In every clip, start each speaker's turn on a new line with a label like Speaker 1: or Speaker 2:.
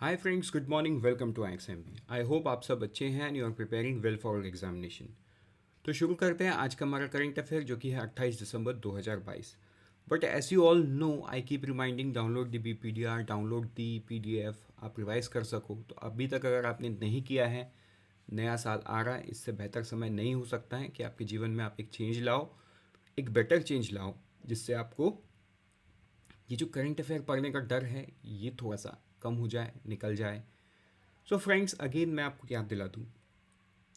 Speaker 1: Hi friends, good morning, welcome to IXMB। I hope आप सब अच्छे हैं and you are preparing well for examination. तो शुरू करते हैं आज का हमारा करंट अफेयर जो कि है 28 दिसंबर 2022। But as you all know, I keep reminding download the BPDR, download the PDF, आप रिवाइज कर सको। तो अभी तक अगर आपने नहीं किया है, नया साल आ रहा है, इससे बेहतर समय नहीं हो सकता है कि आपके जीवन में आप एक चेंज लाओ, एक बेटर चेंज लाओ, जिससे आपको ये जो करंट अफेयर पढ़ने का डर है ये थोड़ा सा कम हो जाए, निकल जाए। सो फ्रेंड्स, अगेन मैं आपको याद दिला दूँ,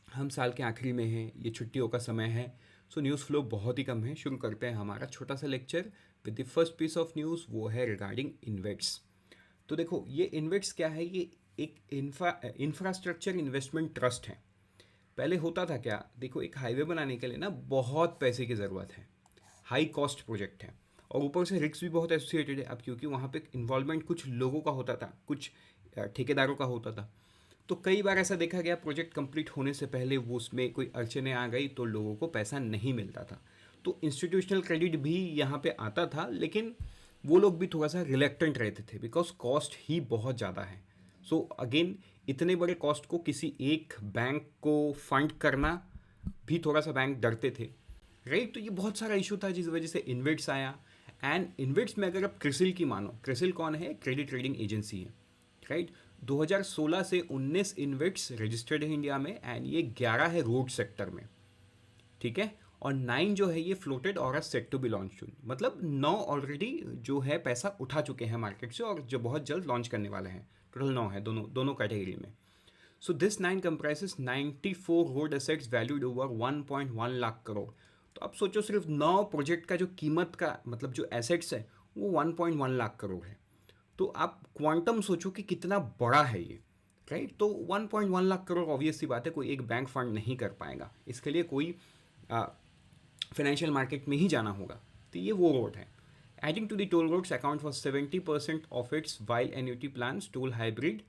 Speaker 1: हम साल के आखिरी में हैं, ये छुट्टियों का समय है। सो न्यूज़ फ्लो बहुत ही कम है। शुरू करते हैं हमारा छोटा सा lecture with the first piece of news, वो है रिगार्डिंग इन्वेट्स। तो देखो, ये इन्वेट्स क्या है? ये एक इंफ्रास्ट्रक्चर इन्वेस्टमेंट ट्रस्ट है। पहले होता था क्या, देखो, एक हाईवे बनाने के लिए ना बहुत पैसे की ज़रूरत है, हाई कॉस्ट प्रोजेक्ट है, और ऊपर से रिस्क भी बहुत एसोसिएटेड है। अब क्योंकि वहाँ पे इन्वॉल्वमेंट कुछ लोगों का होता था, कुछ ठेकेदारों का होता था, तो कई बार ऐसा देखा गया प्रोजेक्ट कंप्लीट होने से पहले वो उसमें कोई अड़चने आ गई तो लोगों को पैसा नहीं मिलता था। तो इंस्टीट्यूशनल क्रेडिट भी यहाँ पे आता था, लेकिन वो लोग भी थोड़ा सा रिलेक्टेंट रहते थे बिकॉज कॉस्ट ही बहुत ज़्यादा है। सो अगेन, इतने बड़े कॉस्ट को किसी एक बैंक को फंड करना भी थोड़ा सा बैंक डरते थे, राइट। तो ये बहुत सारा इशू था जिस वजह से इन्वेट्स आया। एंड इन्वेट्स में अगर आप क्रिसिल की मानो, क्रिसिल कौन है? क्रेडिट ट्रेडिंग एजेंसी है, राइट। 2016 से 19 इन्वेट्स रजिस्टर्ड है इंडिया में, एंड ये 11 है रोड सेक्टर में, ठीक है। और 9 जो है ये फ्लोटेड और सेट टू बी लॉन्च सून, मतलब 9 ऑलरेडी जो है पैसा उठा चुके हैं मार्केट से और जो बहुत जल्द लॉन्च करने वाले हैं। टोटल 9 है, दोनों दोनों कैटेगरी में। So this 9 comprises 94 road assets valued over 1.1 lakh crore. तो अब सोचो, सिर्फ 9 प्रोजेक्ट का जो कीमत का मतलब जो एसेट्स है वो 1.1 लाख करोड़ है। तो आप क्वांटम सोचो कि कितना बड़ा है ये, राइट। तो 1.1 लाख करोड़ ऑब्वियस सी बात है कोई एक बैंक फंड नहीं कर पाएगा, इसके लिए कोई फाइनेंशियल मार्केट में ही जाना होगा। तो ये वो रोड है। Adding to the toll roads account for 70% of its while annuity plans, toll hybrid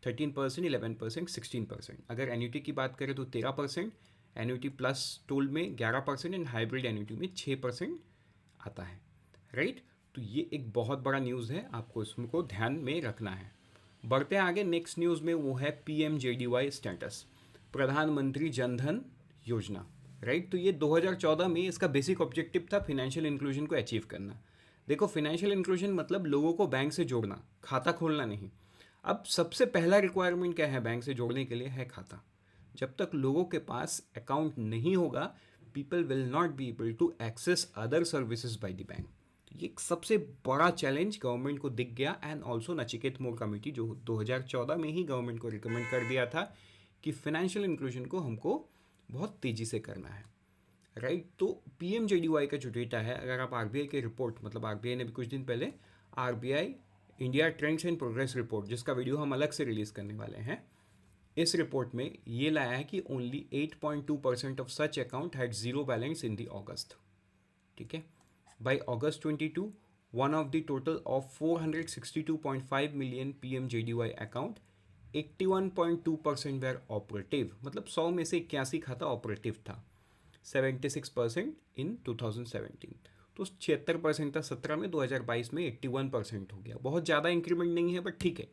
Speaker 1: 13%, 11%, 16%। अगर एन्यूटी की बात करें तो 13%, एन्यूटी प्लस टोल में 11% एंड हाइब्रिड एन्यूटी में 6% आता है, राइट। तो ये एक बहुत बड़ा न्यूज़ है, आपको इसको ध्यान में रखना है। बढ़ते हैं आगे नेक्स्ट न्यूज़ में, वो है PMJDY स्टेटस, प्रधानमंत्री जनधन योजना, राइट। तो ये 2014 में इसका बेसिक ऑब्जेक्टिव था फिनेंशियल इंक्लूजन को अचीव करना। देखो, फिनेंशियल इंक्लूजन मतलब लोगों को बैंक से जोड़ना, खाता खोलना नहीं। अब सबसे पहला रिक्वायरमेंट क्या है बैंक से जोड़ने के लिए? है खाता। जब तक लोगों के पास अकाउंट नहीं होगा, people will not be able to access other services by the bank. ये एक सबसे बड़ा चैलेंज गवर्नमेंट को दिख गया, and also Nachiket Mor committee जो 2014 में ही गवर्नमेंट को रिकमेंड कर दिया था कि फाइनेंशियल इंक्लूजन को हमको बहुत तेज़ी से करना है, राइट। तो PMJDY का जो डेटा है, अगर आप RBI के रिपोर्ट, मतलब RBI ने भी कुछ दिन पहले RBI India trends and progress report, जिसका वीडियो हम अलग से रिलीज़ करने वाले हैं, इस रिपोर्ट में ये लाया है कि only 8.2% of such account had zero balance in the August, ठीक है। By August 22, one of the total of 462.5 million PMJDY account, 81.2% were operative, मतलब 100 में से 81 खाता ऑपरेटिव था। 76% इन 2017, तो 76% था 17 में, 2022 में 81% हो गया। बहुत ज़्यादा इंक्रीमेंट नहीं है बट ठीक है।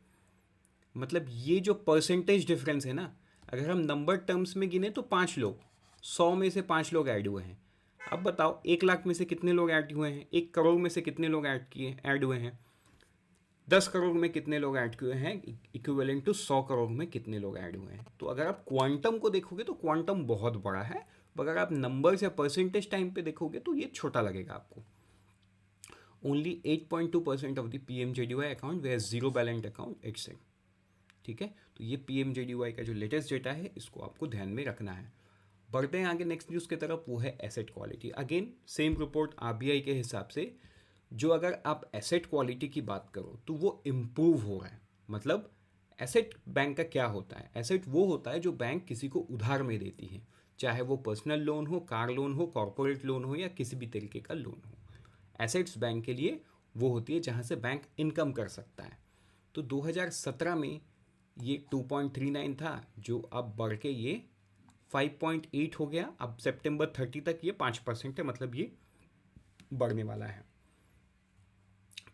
Speaker 1: मतलब ये जो परसेंटेज डिफरेंस है ना, अगर हम नंबर टर्म्स में गिने तो 5 लोग, 100 में से 5 लोग ऐड हुए हैं। अब बताओ, 1 लाख में से कितने लोग ऐड हुए हैं? 1 करोड़ में से कितने लोग ऐड हुए हैं? 10 करोड़ में कितने लोग ऐड हुए हैं? इक्विवेलेंट टू 100 करोड़ में कितने लोग ऐड हुए हैं? तो अगर आप क्वांटम को देखोगे तो क्वांटम बहुत बड़ा है, अगर आप नंबर्स या परसेंटेज टाइम पे देखोगे तो ये छोटा लगेगा आपको। Only 8.2% of the PMJDY account way zero balance account it's, ठीक है। तो ये PMJDY का जो लेटेस्ट डेटा है, इसको आपको ध्यान में रखना है। बढ़ते हैं आगे नेक्स्ट न्यूज़ की तरफ, वो है asset quality. Again same report RBI के हिसाब से, जो अगर आप एसेट क्वालिटी की बात करो तो वो इम्प्रूव हो रहा है। मतलब एसेट बैंक का क्या होता है? एसेट वो होता है जो बैंक किसी को उधार में देती है, चाहे वो पर्सनल लोन हो, कार लोन हो, कॉरपोरेट लोन हो, या किसी भी तरीके का लोन हो। एसेट्स बैंक के लिए वो होती है जहाँ से बैंक इनकम कर सकता है। तो 2017 में ये 2.39 था, जो अब बढ़ के ये 5.8 हो गया। अब सितंबर 30 तक ये 5% है, मतलब ये बढ़ने वाला है।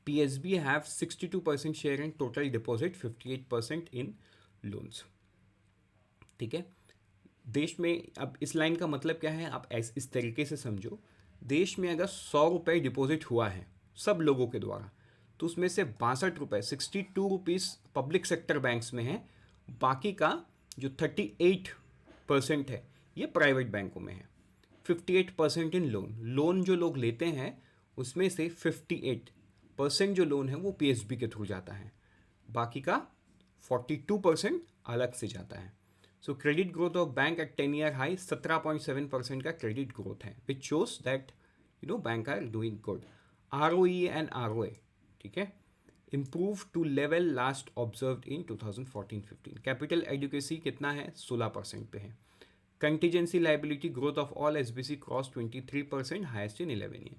Speaker 1: PSB have 62% share in total deposit, 58% in loans. ठीक है, देश में अब इस लाइन का मतलब क्या है, आप इस तरीके से समझो, देश में अगर 100 रुपये डिपॉजिट हुआ है सब लोगों के द्वारा, तो उसमें से 62 रुपये, 62 रुपीज़ पब्लिक सेक्टर बैंक्स में है, बाकी का जो 38% है ये प्राइवेट बैंकों में है। 58% इन लोन जो लोग लेते हैं उसमें से 58% जो लोन है वो PSB के थ्रू जाता है, बाकी का 42% अलग से जाता है। So credit growth of bank at 10 year high 17.7% का क्रेडिट ग्रोथ है, which shows that bank are doing good. ROE and ROA, ठीक है, improve to level last observed in 2014-15। Capital adequacy कितना है, 16% पे है। Contingent liability growth of all SBC cross 23%, highest in 11 year.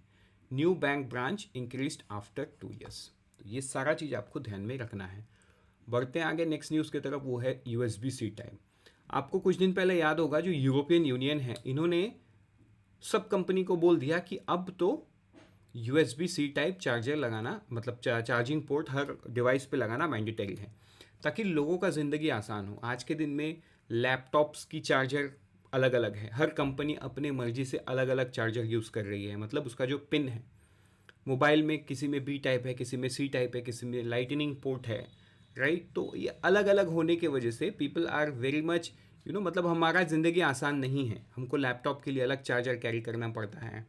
Speaker 1: New bank branch increased after 2 years. ये सारा चीज़ आपको ध्यान में रखना है। बढ़ते हैं आगे नेक्स्ट न्यूज़ की तरफ, वो है USB-C टाइप। आपको कुछ दिन पहले याद होगा जो यूरोपियन यूनियन है, इन्होंने सब कंपनी को बोल दिया कि अब तो USB-C टाइप चार्जर लगाना, मतलब चार्जिंग पोर्ट हर डिवाइस पे लगाना मैंडेटरी है, ताकि लोगों का ज़िंदगी आसान हो। आज के दिन में लैपटॉप्स की चार्जर अलग अलग है, हर कंपनी अपने मर्जी से अलग अलग चार्जर यूज़ कर रही है, मतलब उसका जो पिन है मोबाइल में किसी में B टाइप है, किसी में C टाइप है, किसी में लाइटनिंग पोर्ट है, राइट। तो ये अलग अलग होने के वजह से पीपल आर वेरी मच मतलब हमारा ज़िंदगी आसान नहीं है। हमको लैपटॉप के लिए अलग चार्जर कैरी करना पड़ता है,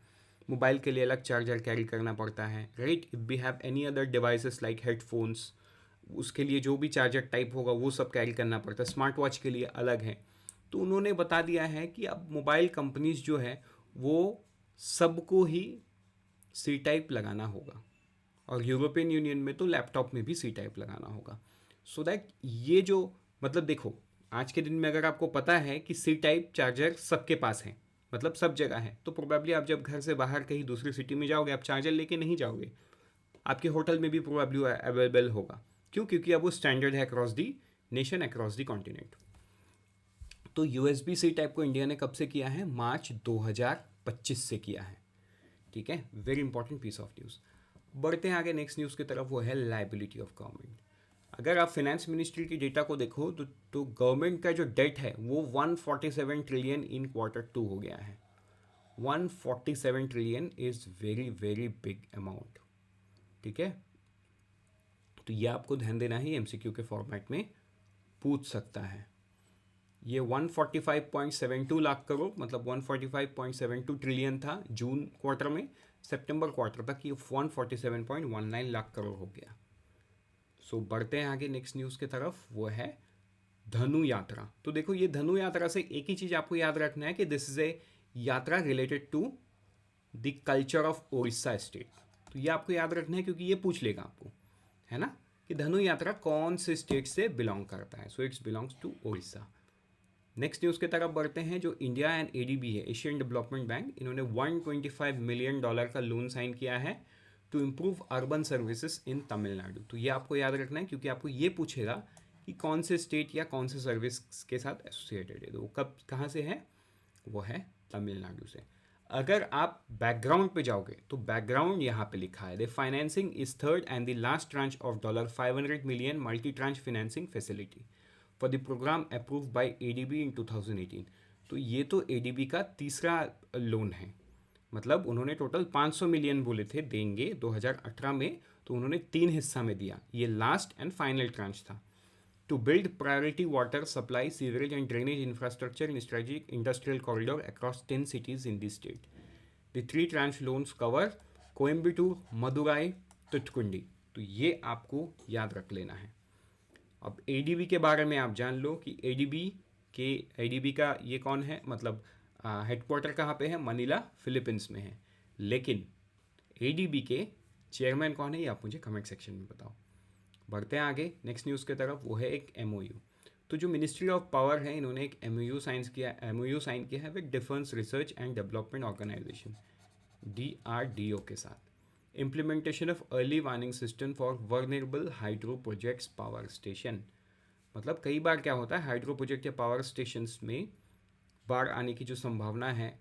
Speaker 1: मोबाइल के लिए अलग चार्जर कैरी करना पड़ता है, right. If we have any other devices like headphones, उसके लिए जो भी चार्जर टाइप होगा वो सब कैरी करना पड़ता है। स्मार्ट वॉच के लिए अलग है। तो उन्होंने बता दिया है कि अब मोबाइल कंपनीज जो है वो सबको ही C टाइप लगाना होगा, और यूरोपियन यूनियन में तो लैपटॉप में भी C टाइप लगाना होगा। सो दैट ये जो मतलब देखो, आज के दिन में अगर आपको पता है कि C टाइप चार्जर सबके पास है, मतलब सब जगह है, तो प्रोबेबली आप जब घर से बाहर कहीं दूसरी सिटी में जाओगे आप चार्जर लेके नहीं जाओगे, आपके होटल में भी प्रोबेबली अवेलेबल होगा। क्यों? क्योंकि अब वो स्टैंडर्ड है across the nation, across the continent. तो USB-C टाइप को इंडिया ने कब से किया है? मार्च 2025 से किया है, ठीक है। Very important piece of news. बढ़ते हैं आगे नेक्स्ट न्यूज़ की तरफ, वो है लाइबिलिटी ऑफ गवर्नमेंट। अगर आप फाइनेंस मिनिस्ट्री की डेटा को देखो तो गवर्नमेंट का जो डेट है वो 147 ट्रिलियन इन Q2 हो गया है। 147 trillion is very very big amount, ठीक है। तो ये आपको ध्यान देना ही MCQ के फॉर्मेट में पूछ सकता है। ये 145.72 लाख करोड़, मतलब 145.72 ट्रिलियन था जून क्वार्टर में, सितंबर क्वार्टर तक ये 147.19 लाख करोड़ हो गया। सो बढ़ते हैं आगे नेक्स्ट न्यूज़ की तरफ, वो है धनु यात्रा। तो देखो ये धनु यात्रा से एक ही चीज़ आपको याद रखना है कि this is a yatra related to the culture of Orissa state. तो ये आपको याद रखना है क्योंकि ये पूछ लेगा आपको, है ना, कि धनु यात्रा कौन से स्टेट से बिलोंग करता है। So it's belongs to Orissa. Next news की तरफ बढ़ते हैं, जो इंडिया एंड ADB है, एशियन डेवलपमेंट बैंक, इन्होंने $125 मिलियन का लोन साइन किया है to improve urban services in Tamil Nadu. तो ये आपको याद रखना है क्योंकि आपको ये पूछेगा कि कौन से स्टेट या कौन से सर्विस के साथ एसोसिएटेड है, तो वो कब कहाँ से है, वो है तमिलनाडु से। अगर आप बैकग्राउंड पे जाओगे तो बैकग्राउंड यहाँ पे लिखा है, the financing is third and the last tranche of $500 million multi tranche financing facility for the program approve by ADB in 2018। तो ये तो ADB का तीसरा लोन है, मतलब उन्होंने टोटल 500 मिलियन बोले थे देंगे 2018 में, तो उन्होंने 3 हिस्सा में दिया, ये लास्ट एंड फाइनल ट्रांच था। To build priority water supply, sewerage and drainage infrastructure in strategic industrial corridor across 10 cities in this state. The 3 tranche loans cover Coimbatore, Madurai, Thoothukudi. तो ये आपको याद रख लेना है। अब ADB के बारे में आप जान लो कि ADB का ये कौन है, मतलब हेडक्वार्टर कहाँ पे है, मनीला, फिलीपींस में है। लेकिन ADB के चेयरमैन कौन है ये आप मुझे कमेंट सेक्शन में बताओ। बढ़ते हैं आगे नेक्स्ट न्यूज़ की तरफ, वो है एक MOU। तो जो मिनिस्ट्री ऑफ पावर है इन्होंने एक MOU साइन किया है with defence research and development organisation DRDO के साथ। Implementation of early warning system for vulnerable hydro projects power station. मतलब कई बार क्या होता है, हाइड्रो प्रोजेक्ट या पावर स्टेशंस में बाढ़ आने की जो संभावना है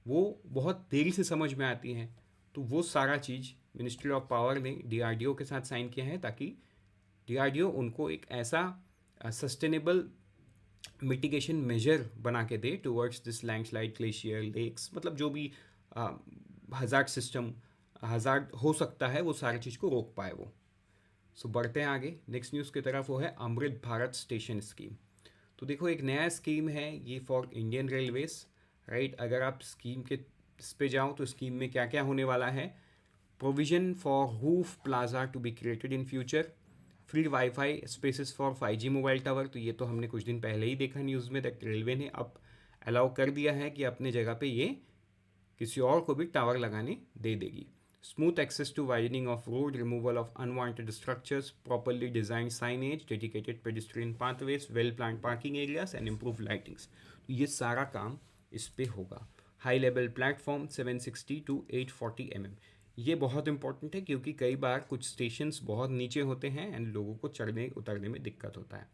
Speaker 1: वो बहुत देरी से समझ में आती है, तो वो सारा चीज़ मिनिस्ट्री ऑफ पावर ने डीआरडीओ के साथ साइन किया है, ताकि डीआरडीओ उनको एक ऐसा सस्टेनेबल मिटिगेशन मेजर बना के दे towards this landslide, glacier, lakes, मतलब जो भी हजार्ड सिस्टम, हजार्ड हो सकता है, वो सारी चीज़ को रोक पाए वो। सो बढ़ते हैं आगे नेक्स्ट न्यूज़ की तरफ, वो है अमृत भारत स्टेशन स्कीम। तो देखो एक नया स्कीम है ये फॉर इंडियन रेलवेज, राइट। अगर आप स्कीम के इस पे जाओ तो स्कीम में क्या क्या होने वाला है, provision for roof plaza to be created in future, free wifi spaces for 5G mobile tower. तो ये तो हमने कुछ दिन पहले ही देखा न्यूज़ में, दैट रेलवे ने अब अलाउ कर दिया है कि अपने जगह पे ये किसी और को भी टावर लगाने दे देगी। Smooth access to widening of road, removal of unwanted structures, properly design signage, dedicated pedestrian pathways, well plan parking areas and improve lightings. तो ये सारा काम इस पे होगा। High level platform 760 to 840 mm, ये बहुत इंपॉर्टेंट है क्योंकि कई बार कुछ स्टेशंस बहुत नीचे होते हैं एंड लोगों को चढ़ने उतरने में दिक्कत होता है।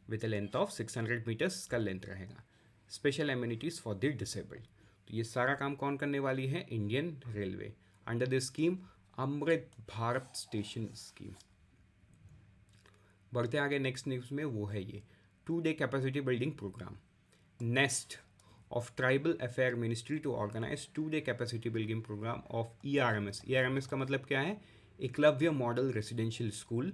Speaker 1: With a length of 600 meters का लेंथ रहेगा। Special amenities for the disabled. तो ये सारा काम कौन करने वाली है, Indian railway, under the scheme Amrit Bharat station scheme. बढ़ते आगे नेक्स्ट न्यूज़ में, वो है ये 2-day capacity building program, NEST of tribal affair ministry to organise 2-day capacity building program of ERMS। ERMS का मतलब क्या है, Eklavya model residential school,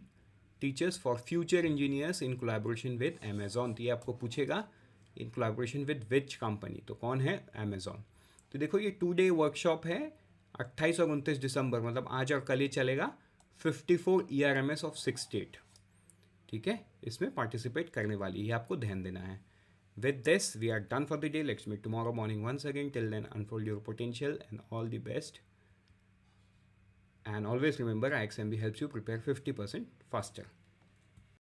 Speaker 1: teachers for future engineers in collaboration with Amazon. तो ये आपको पूछेगा in collaboration with which company, तो कौन है, अमेजॉन। तो देखो ये 2-day वर्कशॉप है, 28 और 29 दिसंबर, मतलब आज और कल ही चलेगा। 54 ERMS ऑफ 6 स्टेट, ठीक है, इसमें पार्टिसिपेट करने वाली है, आपको ध्यान देना है। With this, we are done for the day. Let's meet tomorrow morning once again. Till then, unfold your potential and all the best. And always remember, IXMB helps you prepare 50% faster.